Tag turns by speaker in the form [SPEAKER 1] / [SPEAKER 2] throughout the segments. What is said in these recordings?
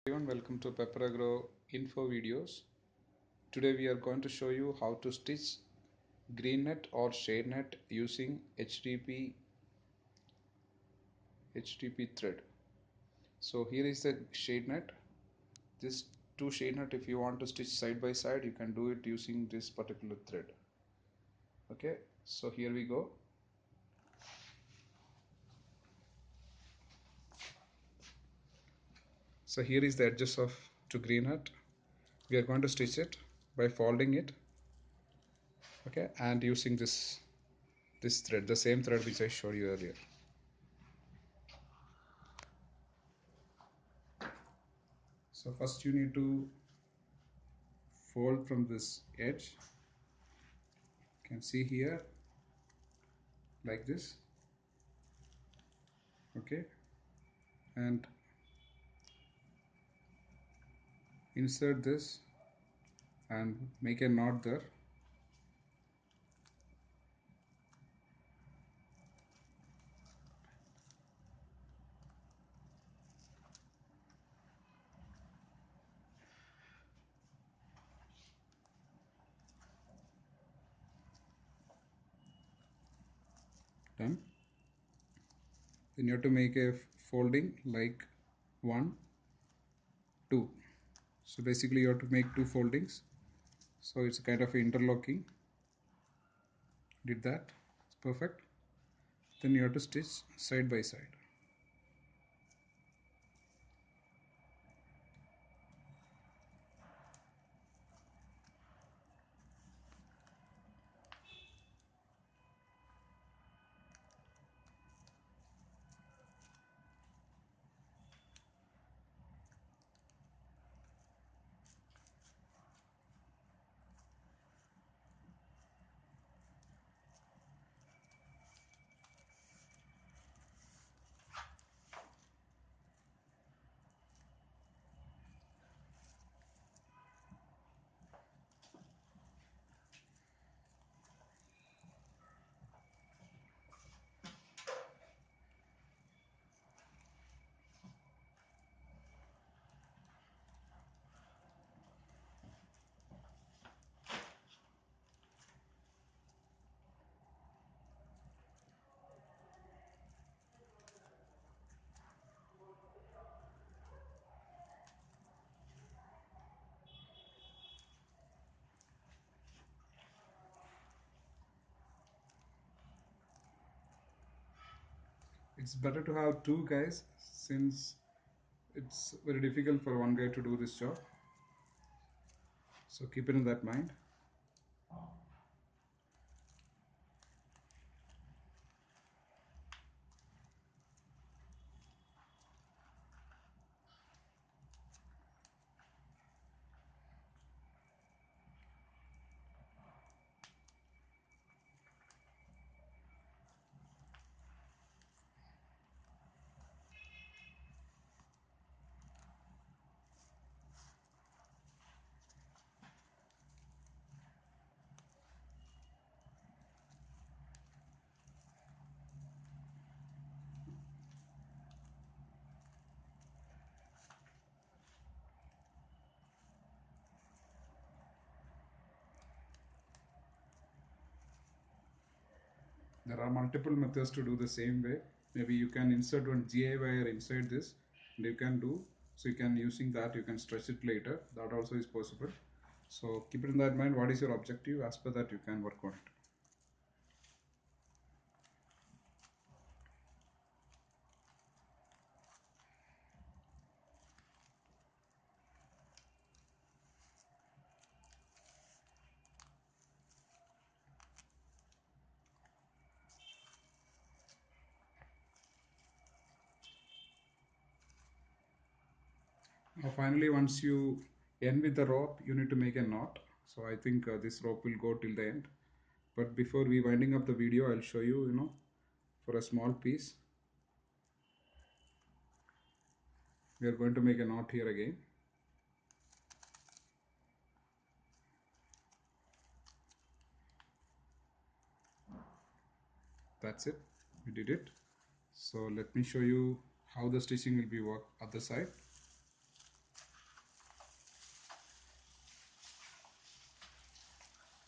[SPEAKER 1] Everyone, welcome to Pepperagro info videos. Today we are going to show you how to stitch green net or shade net using HTP thread. So here is the shade net. This two shade net, if you want to stitch side by side, you can do it using this particular thread. Okay, so here we go. So here is the edges of two green net. We are going to stitch it by folding it. Okay, and using this thread, the same thread which I showed you earlier. So first you need to fold from this edge. You can see here like this. Okay, and insert this and make a knot there. Done. Then you have to make a folding like 1 2. So basically you have to make two foldings, so it's kind of interlocking. Did that. It's perfect. Then you have to stitch side by side. It's better to have two guys, since it's very difficult for one guy to do this job. So keep it in that mind. There are multiple methods to do the same way. Maybe you can insert one GI wire inside this, and you can do, so you can, using that you can stretch it later. That also is possible. So keep it in that mind. What is your objective? As per that you can work on it. Now finally, once you end with the rope, you need to make a knot. So I think this rope will go till the end. But before we winding up the video, I'll show you, for a small piece, we are going to make a knot here again. That's it. We did it. So let me show you how the stitching will be worked other side.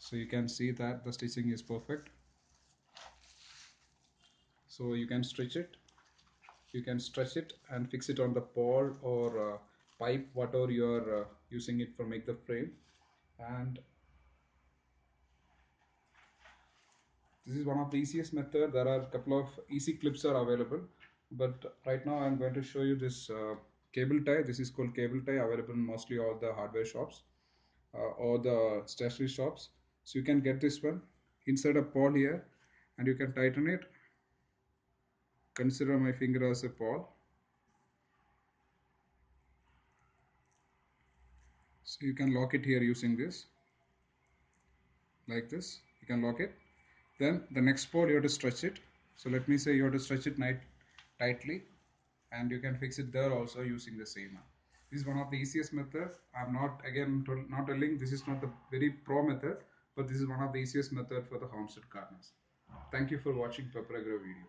[SPEAKER 1] So you can see that the stitching is perfect. So you can stretch it, you can stretch it and fix it on the pole or pipe, whatever you are using it for make the frame. And this is one of the easiest method. There are a couple of easy clips are available, but right now I'm going to show you this cable tie. This is called cable tie, available in mostly all the hardware shops or the stationery shops. So you can get this one inside a pawl here, and you can tighten it. Consider my finger as a pawl. So you can lock it here using this, like this. You can lock it. Then the next pawl you have to stretch it. So let me say you have to stretch it tightly, and you can fix it there also using the same. This is one of the easiest method. I'm not again not telling this is not the very pro method, but this is one of the easiest method for the homestead gardeners. Thank you for watching Pepper Grow video.